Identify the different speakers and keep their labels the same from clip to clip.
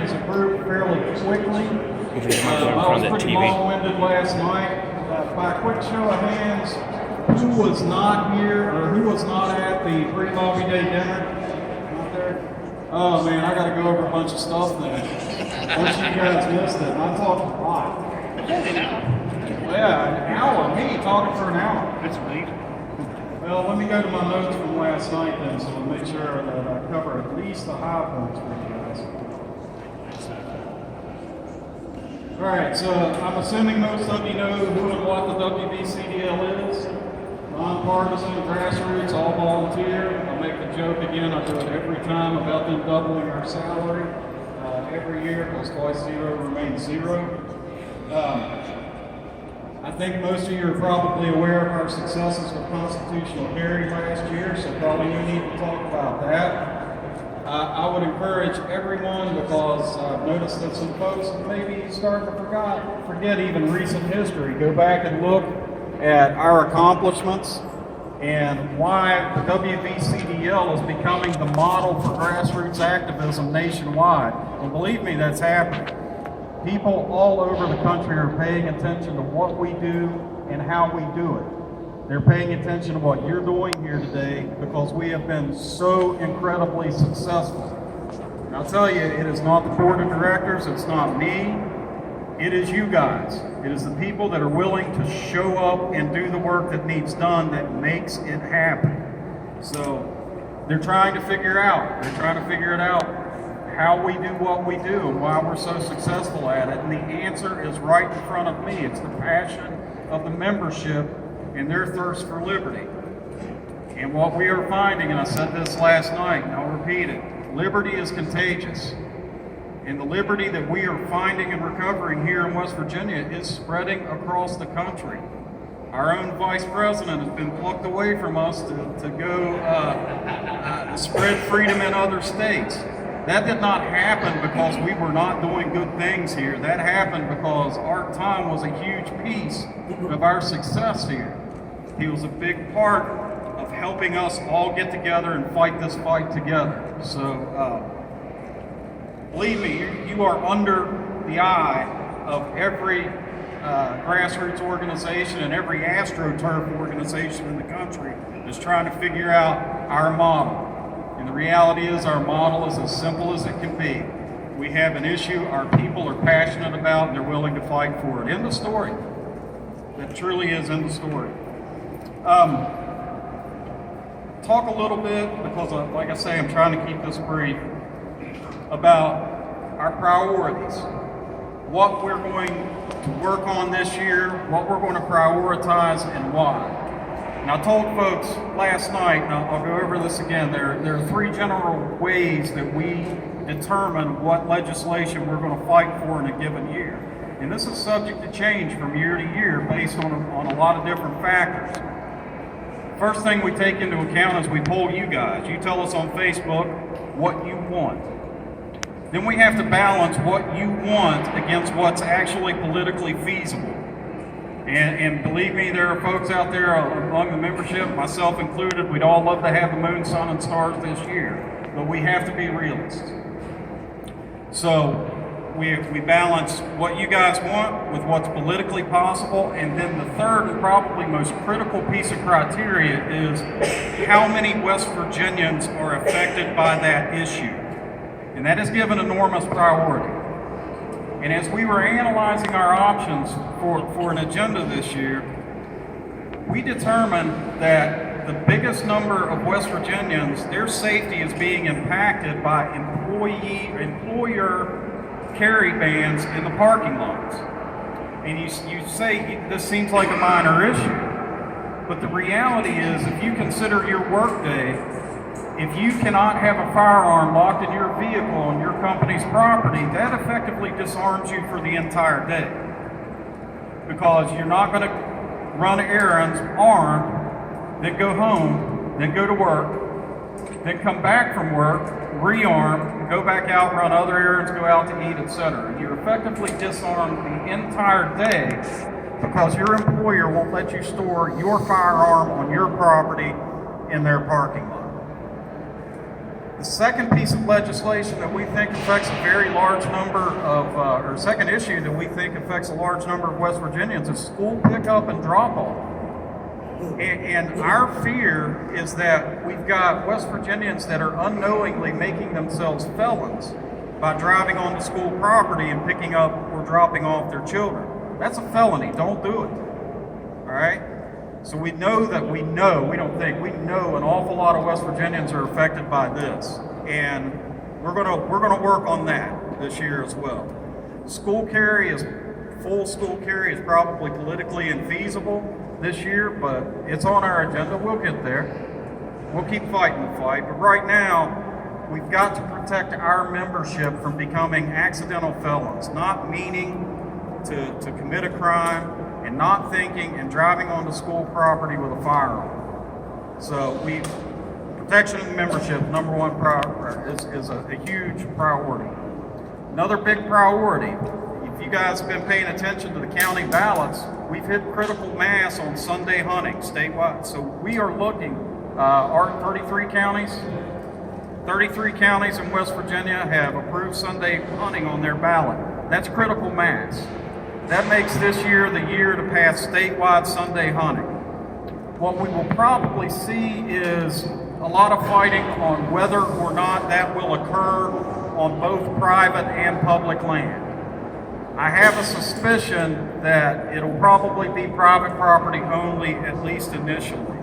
Speaker 1: is approved fairly quickly. I was pretty long-winded last night. By a quick show of hands, who was not here or who was not at the pre-Lobby Day dinner? Not there? Oh man, I got to go over a bunch of stuff then. Once you guys missed it, I talked a lot. Yeah, an hour. Me talking for an hour.
Speaker 2: That's neat.
Speaker 1: Well, let me go to my notes from last night then, so we'll make sure that I cover at least the high points for you guys. All right, so I'm assuming most of you know who and what the WVCDL is. Nonpartisan, grassroots, all volunteer. I'll make the joke again, I do it every time about them doubling our salary every year, because twice zero remains zero. I think most of you are probably aware of our successes with constitutional carry last year, so probably no need to talk about that. I would encourage everyone, because I've noticed that some folks maybe starting to forget even recent history. Go back and look at our accomplishments and why the WVCDL is becoming the model for grassroots activism nationwide. And believe me, that's happening. People all over the country are paying attention to what we do and how we do it. They're paying attention to what you're doing here today because we have been so incredibly successful. And I'll tell you, it is not the board of directors, it's not me, it is you guys. It is the people that are willing to show up and do the work that needs done that makes it happen. So they're trying to figure it out how we do what we do and why we're so successful at it. And the answer is right in front of me. It's the passion of the membership and their thirst for liberty. And what we are finding, and I said this last night, and I'll repeat it, liberty is contagious. And the liberty that we are finding and recovering here in West Virginia is spreading across the country. Our own vice president has been plucked away from us to go spread freedom in other states. That did not happen because we were not doing good things here. That happened because our Thomm was a huge piece of our success here. He was a big part of helping us all get together and fight this fight together. So believe me, you are under the eye of every grassroots organization and every AstroTurf organization in the country that's trying to figure out our model. And the reality is our model is as simple as it can be. We have an issue our people are passionate about and they're willing to fight for it. End of story. That truly is end of story. Talk a little bit, because like I say, I'm trying to keep this brief, about our priorities. What we're going to work on this year, what we're going to prioritize, and why. And I told folks last night, and I'll go over this again, there are three general ways that we determine what legislation we're going to fight for in a given year. And this is subject to change from year to year based on a lot of different factors. First thing we take into account is we poll you guys. You tell us on Facebook what you want. Then we have to balance what you want against what's actually politically feasible. And believe me, there are folks out there among the membership, myself included, we'd all love to have the moon, sun, and stars this year, but we have to be realists. So we balance what you guys want with what's politically possible, and then the third and probably most critical piece of criteria is how many West Virginians are affected by that issue. And that is given enormous priority. And as we were analyzing our options for an agenda this year, we determined that the biggest number of West Virginians, their safety is being impacted by employer carry bans in the parking lots. And you say this seems like a minor issue, but the reality is if you consider your workday, if you cannot have a firearm locked in your vehicle on your company's property, that effectively disarms you for the entire day. Because you're not going to run errands armed, then go home, then go to work, then come back from work, rearm, go back out, run other errands, go out to eat, etc. You're effectively disarmed the entire day because your employer won't let you store your firearm on your property in their parking lot. The second piece of legislation that we think affects a very large number of, or second issue that we think affects a large number of West Virginians is school pickup and drop off. And our fear is that we've got West Virginians that are unknowingly making themselves felons by driving onto school property and picking up or dropping off their children. That's a felony. Don't do it. All right? So we know we know an awful lot of West Virginians are affected by this. And we're gonna work on that this year as well. Full school carry is probably politically infeasible this year, but it's on our agenda. We'll get there. We'll keep fighting the fight. But right now, we've got to protect our membership from becoming accidental felons, not meaning to commit a crime and not thinking and driving onto school property with a firearm. So protection of the membership, number one priority, is a huge priority. Another big priority, if you guys have been paying attention to the county ballots, we've hit critical mass on Sunday hunting statewide. So we are looking, our 33 counties in West Virginia have approved Sunday hunting on their ballot. That's critical mass. That makes this year the year to pass statewide Sunday hunting. What we will probably see is a lot of fighting on whether or not that will occur on both private and public land. I have a suspicion that it'll probably be private property only, at least initially.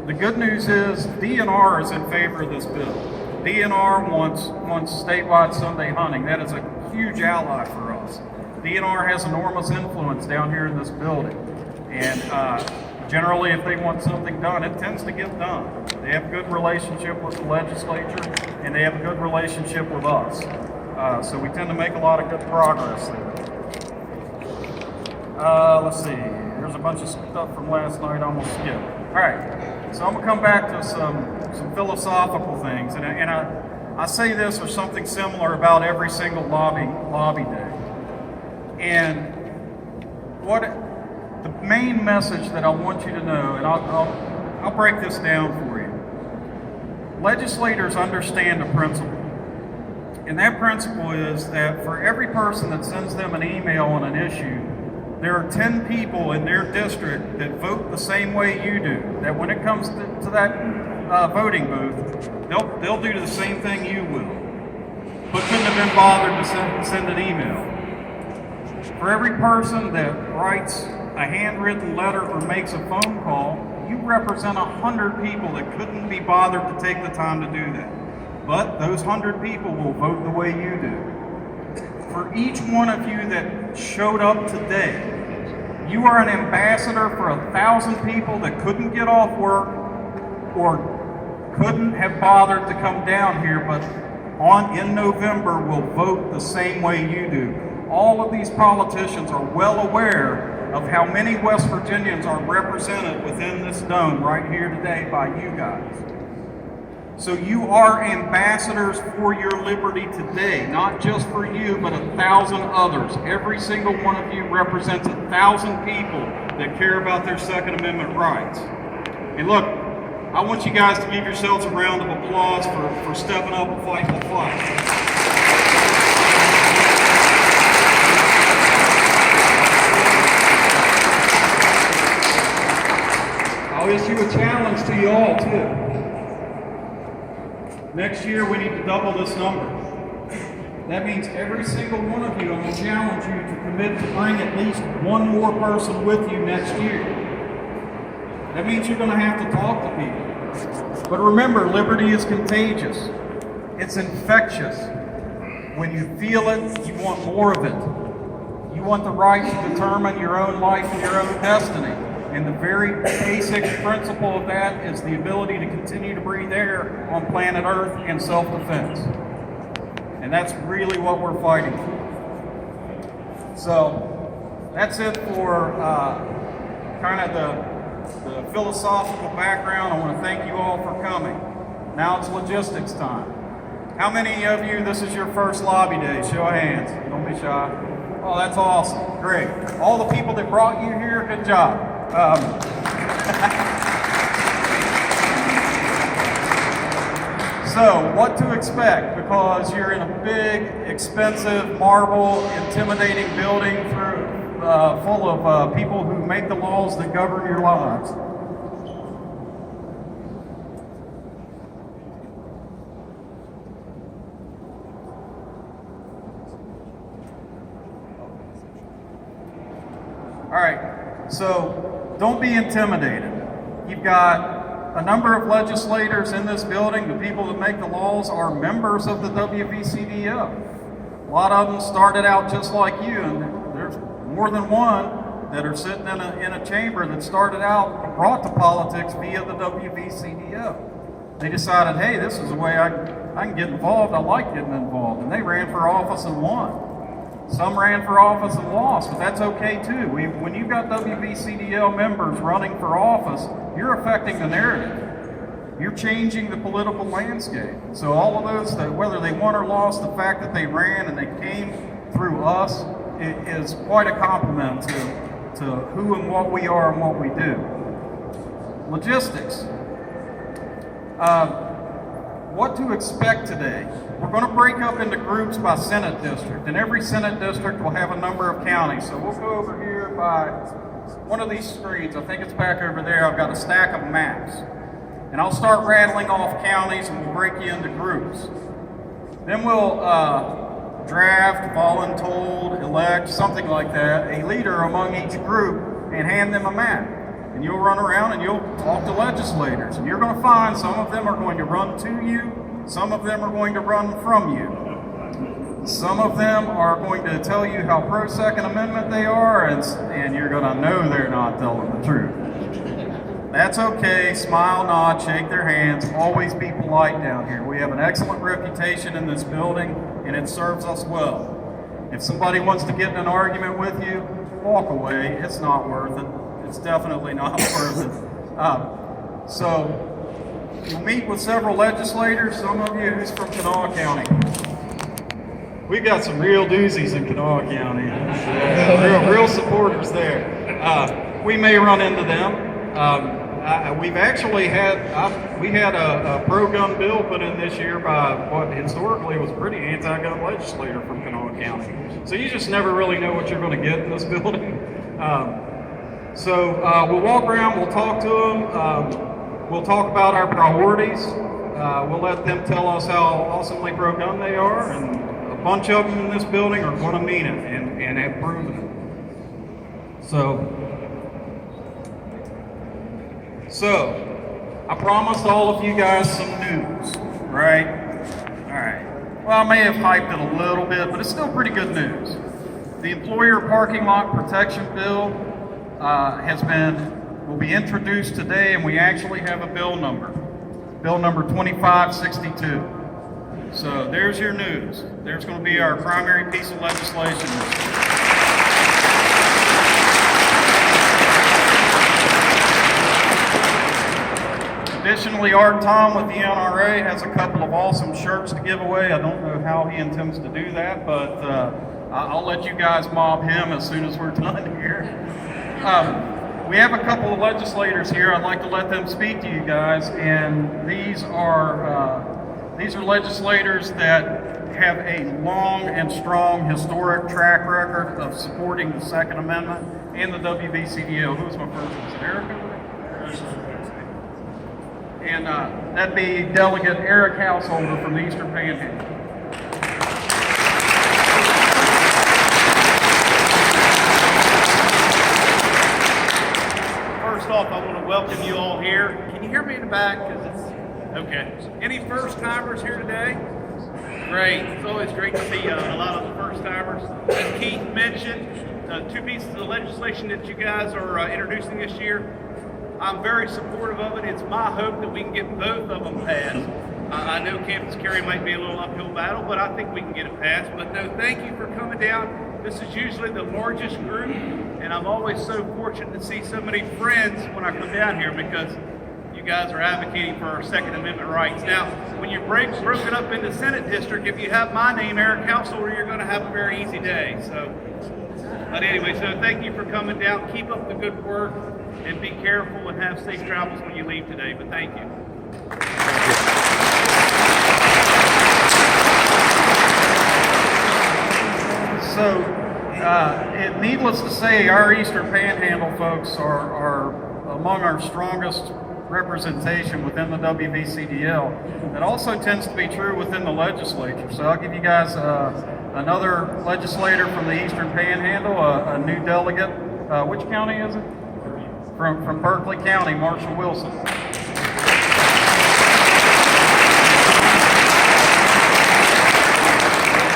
Speaker 1: The good news is DNR is in favor of this bill. DNR wants statewide Sunday hunting. That is a huge ally for us. DNR has enormous influence down here in this building. And generally, if they want something done, it tends to get done. They have a good relationship with the legislature, and they have a good relationship with us. So we tend to make a lot of good progress there. Let's see. There's a bunch of stuff from last night I'm going to skip. All right. So I'm going to come back to some philosophical things. And I say this or something similar about every single lobby day. And the main message that I want you to know, and I'll break this down for you. Legislators understand a principle. And that principle is that for every person that sends them an email on an issue, there are 10 people in their district that vote the same way you do. That when it comes to that voting booth, they'll do the same thing you will, but couldn't have been bothered to send an email. For every person that writes a handwritten letter or makes a phone call, you represent 100 people that couldn't be bothered to take the time to do that. But those 100 people will vote the way you do. For each one of you that showed up today, you are an ambassador for 1,000 people that couldn't get off work or couldn't have bothered to come down here, but in November will vote the same way you do. All of these politicians are well aware of how many West Virginians are represented within this dome right here today by you guys. So you are ambassadors for your liberty today, not just for you, but 1,000 others. Every single one of you represents 1,000 people that care about their Second Amendment rights. And look, I want you guys to give yourselves a round of applause for stepping up and fighting the fight. I'll issue a challenge to you all, too. Next year, we need to double this number. That means every single one of you, I'm going to challenge you to commit to bring at least one more person with you next year. That means you're going to have to talk to people. But remember, liberty is contagious. It's infectious. When you feel it, you want more of it. You want the right to determine your own life and your own destiny. And the very basic principle of that is the ability to continue to breathe air on planet Earth and self-defense. And that's really what we're fighting for. So that's it for kind of the philosophical background. I want to thank you all for coming. Now it's logistics time. How many of you, this is your first lobby day? Show of hands. Don't be shy. Oh, that's awesome. Great. All the people that brought you here, good job. So, what to expect? Because you're in a big, expensive, marble, intimidating building full of people who make the laws that govern your lives. All right, so don't be intimidated. You've got a number of legislators in this building. The people that make the laws are members of the WVCDL. A lot of them started out just like you, and there's more than one that are sitting in a chamber that started out, brought to politics via the WVCDL. They decided, hey, this is a way I can get involved. I like getting involved. And they ran for office and won. Some ran for office and lost, but that's okay too. When you've got WVCDL members running for office, you're affecting the narrative. You're changing the political landscape. So all of those, that whether they won or lost, the fact that they ran and they came through us is quite a compliment to who and what we are and what we do. Logistics. What to expect today? We're going to break up into groups by Senate district, and every Senate district will have a number of counties. So we'll go over here by one of these screens. I think it's back over there. I've got a stack of maps. And I'll start rattling off counties and we'll break you into groups. Then we'll draft, voluntold, elect, something like that, a leader among each group and hand them a map. And you'll run around and you'll talk to legislators. And you're going to find some of them are going to run to you. Some of them are going to run from you. Some of them are going to tell you how pro-Second Amendment they are, and you're going to know they're not telling the truth. That's okay. Smile, nod, shake their hands. Always be polite down here. We have an excellent reputation in this building, and it serves us well. If somebody wants to get in an argument with you, walk away. It's not worth it. It's definitely not worth it. So, you'll meet with several legislators, some of you who's from Kanawha County. We've got some real doozies in Kanawha County. Real supporters there. We may run into them. We've actually had a pro-gun bill put in this year by what historically was a pretty anti-gun legislator from Kanawha County. So you just never really know what you're going to get in this building. So we'll walk around, we'll talk to them. We'll talk about our priorities. We'll let them tell us how awesomely pro-gun they are, and a bunch of them in this building are going to mean it and have proven it. So, I promised all of you guys some news, right? All right. Well, I may have hyped it a little bit, but it's still pretty good news. The Employer Parking Lot Protection Bill will be introduced today, and we actually have a bill number 2562. So there's your news. There's going to be our primary piece of legislation. Additionally, Art Thomm with the NRA has a couple of awesome shirts to give away. I don't know how he intends to do that, but I'll let you guys mob him as soon as we're done here. We have a couple of legislators here. I'd like to let them speak to you guys, and these are legislators that have a long and strong historic track record of supporting the Second Amendment and the WVCDL. Who's my first one? Is it Erica? And that'd be Delegate Eric Householder from the Eastern Panhandle.
Speaker 2: First off, I want to welcome you all here. Can you hear me in the back? Okay. Any first timers here today? Great. It's always great to see a lot of the first timers. As Keith mentioned, two pieces of legislation that you guys are introducing this year. I'm very supportive of it. It's my hope that we can get both of them passed. I know campus carry might be a little uphill battle, but I think we can get it passed. But no, thank you for coming down. This is usually the largest group, and I'm always so fortunate to see so many friends when I come down here because you guys are advocating for our Second Amendment rights. Now, when you broke it up into Senate district, if you have my name, Eric Householder, you're going to have a very easy day. But anyway, so thank you for coming down. Keep up the good work, and be careful and have safe travels when you leave today. But thank you.
Speaker 1: Needless to say, our Eastern Panhandle folks are among our strongest representation within the WVCDL. It also tends to be true within the legislature. So I'll give you guys another legislator from the Eastern Panhandle, a new delegate. Which county is it? From Berkeley County, Marshall Wilson.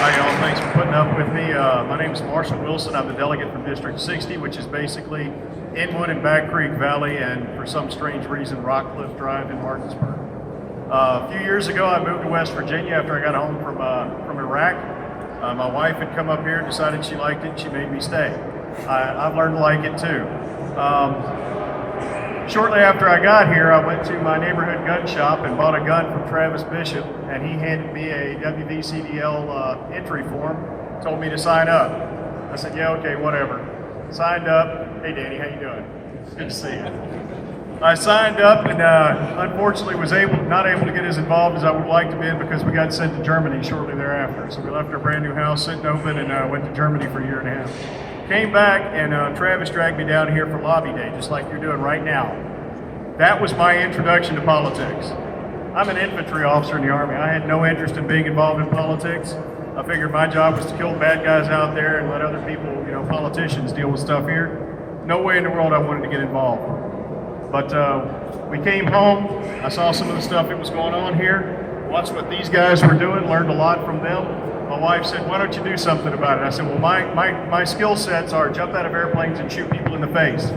Speaker 3: Hi y'all, thanks for putting up with me. My name is Marshall Wilson. I'm the delegate from District 60, which is basically Inwood and Back Creek Valley, and for some strange reason, Rockcliffe Drive in Martinsburg. A few years ago, I moved to West Virginia after I got home from Iraq. My wife had come up here, decided she liked it, and she made me stay. I've learned to like it too. Shortly after I got here, I went to my neighborhood gun shop and bought a gun from Travis Bishop, and he handed me a WVCDL entry form, told me to sign up. I said, yeah, okay, whatever. Signed up. Hey, Danny, how you doing? Good to see you. I signed up and unfortunately was not able to get as involved as I would like to be because we got sent to Germany shortly thereafter. So we left our brand new house sitting open and went to Germany for a year and a half. Came back and Travis dragged me down here for Lobby Day, just like you're doing right now. That was my introduction to politics. I'm an infantry officer in the Army. I had no interest in being involved in politics. I figured my job was to kill bad guys out there and let other people, politicians deal with stuff here. No way in the world I wanted to get involved. But we came home, I saw some of the stuff that was going on here, watched what these guys were doing, learned a lot from them. My wife said, why don't you do something about it? I said, well, my skill sets are jump out of airplanes and shoot people in the face.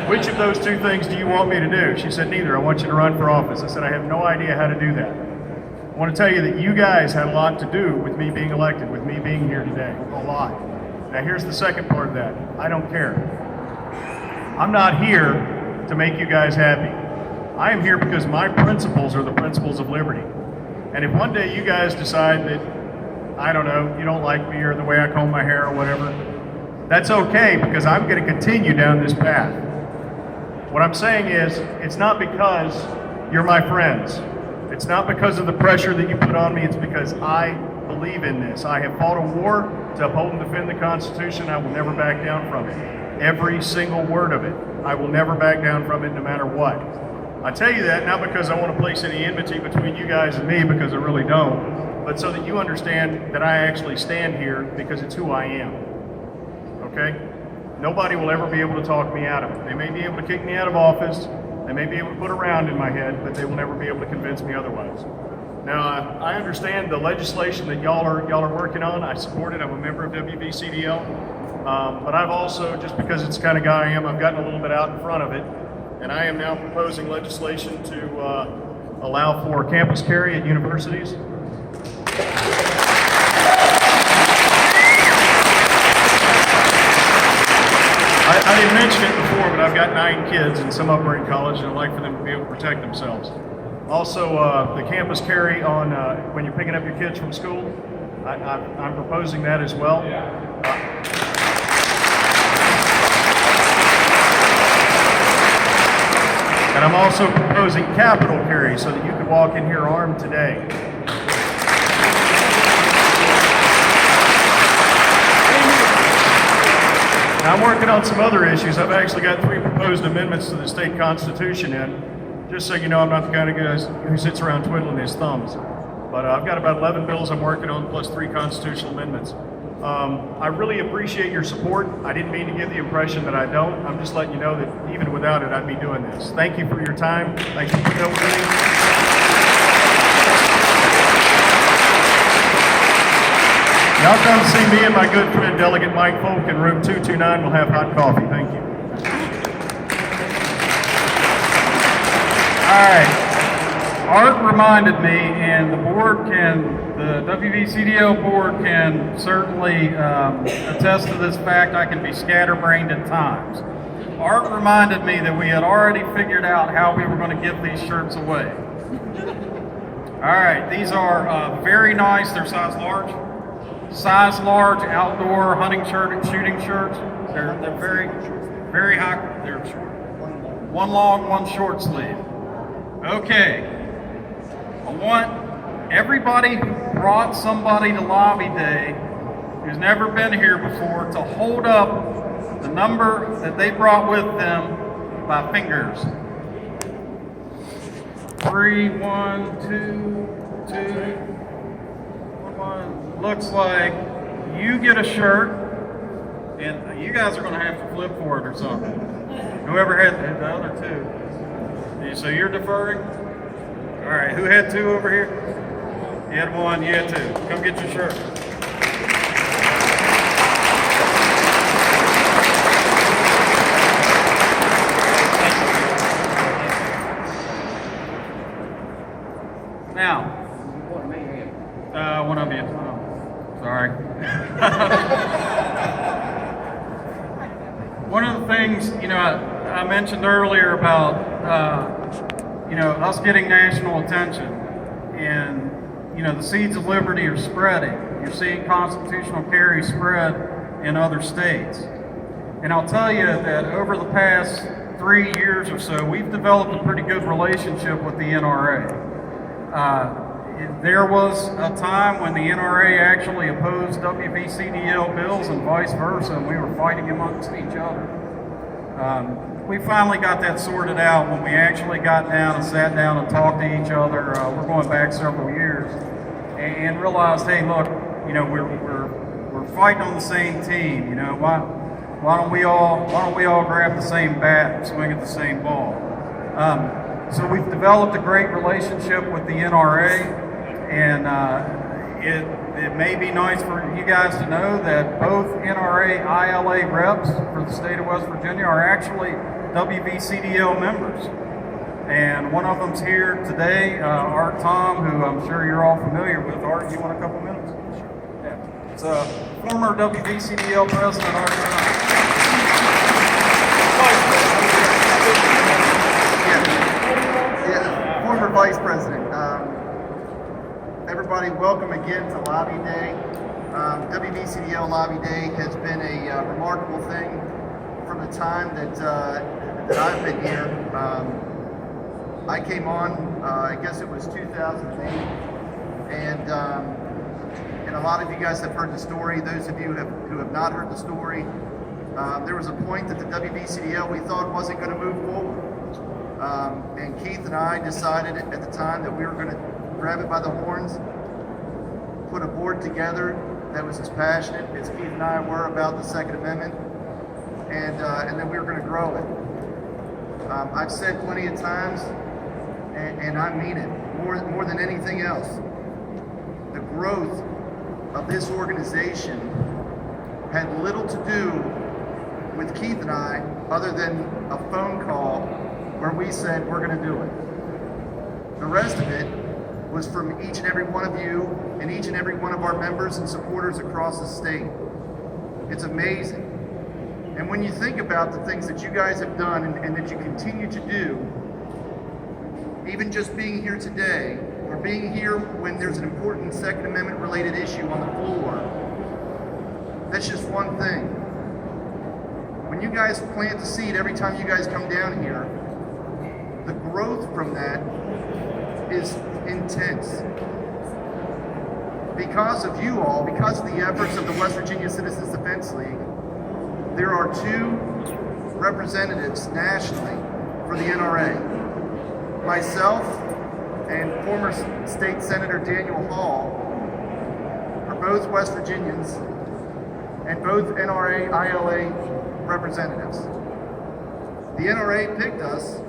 Speaker 3: Which of those two things do you want me to do? She said, neither. I want you to run for office. I said, I have no idea how to do that. I want to tell you that you guys had a lot to do with me being elected, with me being here today. A lot. Now here's the second part of that. I don't care. I'm not here to make you guys happy. I am here because my principles are the principles of liberty. And if one day you guys decide that, I don't know, you don't like me or the way I comb my hair or whatever, that's okay because I'm going to continue down this path. What I'm saying is, it's not because you're my friends. It's not because of the pressure that you put on me. It's because I believe in this. I have fought a war to uphold and defend the Constitution. I will never back down from it. Every single word of it. I will never back down from it no matter what. I tell you that not because I want to place any enmity between you guys and me, because I really don't, but so that you understand that I actually stand here because it's who I am. Okay? Nobody will ever be able to talk me out of it. They may be able to kick me out of office, they may be able to put a round in my head, but they will never be able to convince me otherwise. Now, I understand the legislation that y'all are working on. I support it. I'm a member of WVCDL. But I've also, just because it's the kind of guy I am, I've gotten a little bit out in front of it. And I am now proposing legislation to allow for campus carry at universities. I didn't mention it before, but I've got 9 kids, and some of them are in college, and I'd like for them to be able to protect themselves. Also, the campus carry on when you're picking up your kids from school, I'm proposing that as well. And I'm also proposing capital carry so that you can walk in here armed today. Now, I'm working on some other issues. I've actually got 3 proposed amendments to the state constitution in. Just so you know, I'm not the kind of guy who sits around twiddling his thumbs. But I've got about 11 bills I'm working on, plus 3 constitutional amendments. I really appreciate your support. I didn't mean to give the impression that I don't. I'm just letting you know that even without it, I'd be doing this. Thank you for your time. Thank you for putting up with me. Y'all come see me and my good friend Delegate Mike Folk in room 229. We'll have hot coffee. Thank you.
Speaker 1: All right. Art reminded me, and the WVCDL board can certainly attest to this fact. I can be scatterbrained at times. Art reminded me that we had already figured out how we were going to give these shirts away. All right, these are very nice. They're size large. Size large outdoor hunting shirt and shooting shirts. They're very, very high. They're one long, one short sleeve. Okay. I want everybody who brought somebody to Lobby Day who's never been here before to hold up the number that they brought with them by fingers. 3, 1, 2, 2, 1. Looks like you get a shirt, and you guys are going to have to flip for it or something. Whoever had the other two. So you're deferring? All right, who had 2 over here? You had 1, you had 2. Come get your shirt. Now, one of you. Oh, sorry. One of the things, I mentioned earlier about, us getting national attention, and, the seeds of liberty are spreading. You're seeing constitutional carry spread in other states. And I'll tell you that over the past 3 years or so, we've developed a pretty good relationship with the NRA. There was a time when the NRA actually opposed WVCDL bills and vice versa, and we were fighting amongst each other. We finally got that sorted out when we actually got down and sat down and talked to each other. We're going back several years, and realized, hey, look, we're fighting on the same team. Why don't we all grab the same bat and swing at the same ball? So we've developed a great relationship with the NRA, and it may be nice for you guys to know that both NRA-ILA reps for the state of West Virginia are actually WVCDL members. And one of them's here today, Art Thomm, who I'm sure you're all familiar with. Art, you want a couple minutes? Yeah. It's former WVCDL President, Art Thomm.
Speaker 4: Former Vice President. Everybody, welcome again to Lobby Day. WVCDL Lobby Day has been a remarkable thing from the time that I've been here. I came on, I guess it was 2008, and a lot of you guys have heard the story. Those of you who have not heard the story, there was a point that the WVCDL we thought wasn't going to move forward. And Keith and I decided at the time that we were going to grab it by the horns, put a board together that was as passionate as Keith and I were about the Second Amendment, and then we were going to grow it. I've said plenty of times, and I mean it, more than anything else, the growth of this organization had little to do with Keith and I other than a phone call where we said we're going to do it. The rest of it was from each and every one of you and each and every one of our members and supporters across the state. It's amazing. And when you think about the things that you guys have done and that you continue to do, even just being here today, or being here when there's an important Second Amendment related issue on the floor, that's just one thing. When you guys plant the seed every time you guys come down here, the growth from that is intense. Because of you all, because of the efforts of the West Virginia Citizens Defense League, there are 2 representatives nationally for the NRA. Myself and former State Senator Daniel Hall are both West Virginians and both NRA-ILA representatives. The NRA picked us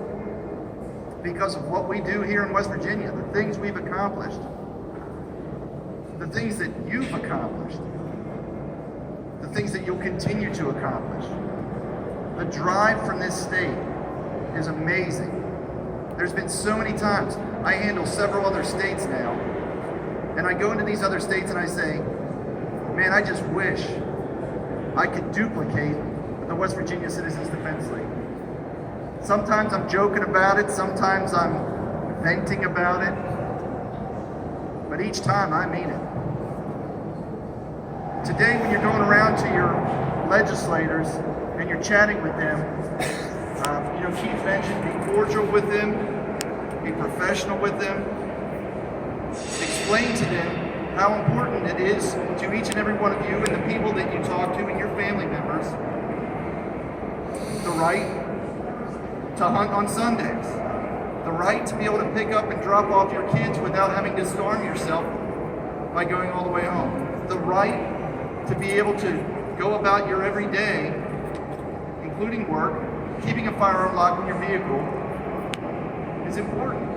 Speaker 4: because of what we do here in West Virginia, the things we've accomplished, the things that you've accomplished, the things that you'll continue to accomplish. The drive from this state is amazing. There's been so many times, I handle several other states now, and I go into these other states and I say, man, I just wish I could duplicate the West Virginia Citizens Defense League. Sometimes I'm joking about it, sometimes I'm venting about it, but each time I mean it. Today, when you're going around to your legislators and you're chatting with them, Keith mentioned be cordial with them, be professional with them, explain to them how important it is to each and every one of you and the people that you talk to and your family members the right to hunt on Sundays, the right to be able to pick up and drop off your kids without having to storm yourself by going all the way home, the right to be able to go about your everyday, including work, keeping a firearm locked in your vehicle is important.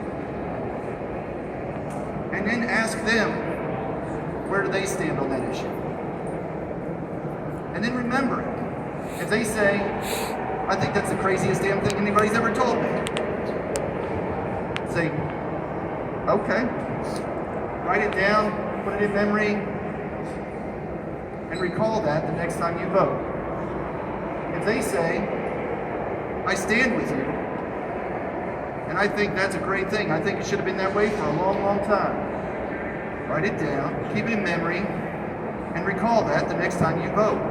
Speaker 4: And then ask them, where do they stand on that issue? And then remember, if they say, I think that's the craziest damn thing anybody's ever told me, say, okay, write it down, put it in memory, and recall that the next time you vote. If they say, I stand with you, and I think that's a great thing, I think it should have been that way for a long, long time, write it down, keep it in memory, and recall that the next time you vote.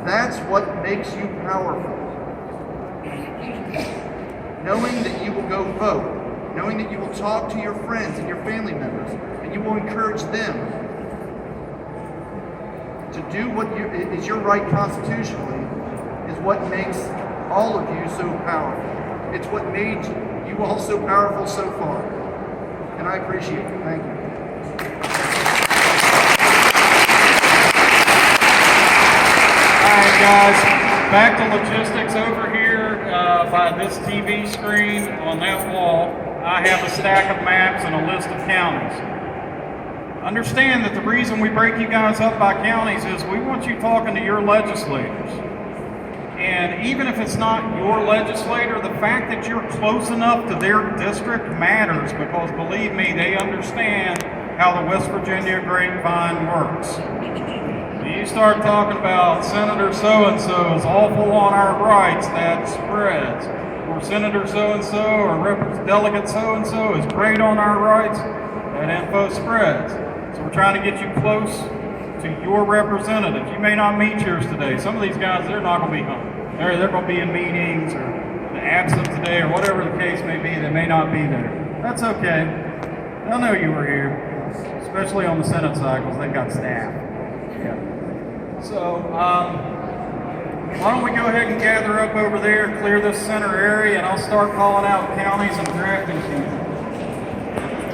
Speaker 4: That's what makes you powerful. Knowing that you will go vote, knowing that you will talk to your friends and your family members, and you will encourage them to do what is your right constitutionally, is what makes all of you so powerful. It's what made you all so powerful so far. And I appreciate it. Thank you.
Speaker 1: Alright guys, back to logistics. Over here by this TV screen on that wall, I have a stack of maps and a list of counties. Understand that the reason we break you guys up by counties is we want you talking to your legislators. And even if it's not your legislator, the fact that you're close enough to their district matters, because believe me, they understand how the West Virginia grapevine works. You start talking about Senator so-and-so is awful on our rights, that spreads. Or Senator so-and-so or Delegate so-and-so is great on our rights, that info spreads. So we're trying to get you close to your representative. You may not meet yours today. Some of these guys, they're not going to be home. They're going to be in meetings or absent today or whatever the case may be. They may not be there. That's okay. They'll know you were here, especially on the Senate side because they've got staff. Yeah. So, why don't we go ahead and gather up over there, clear this center area, and I'll start calling out counties and drafting teams.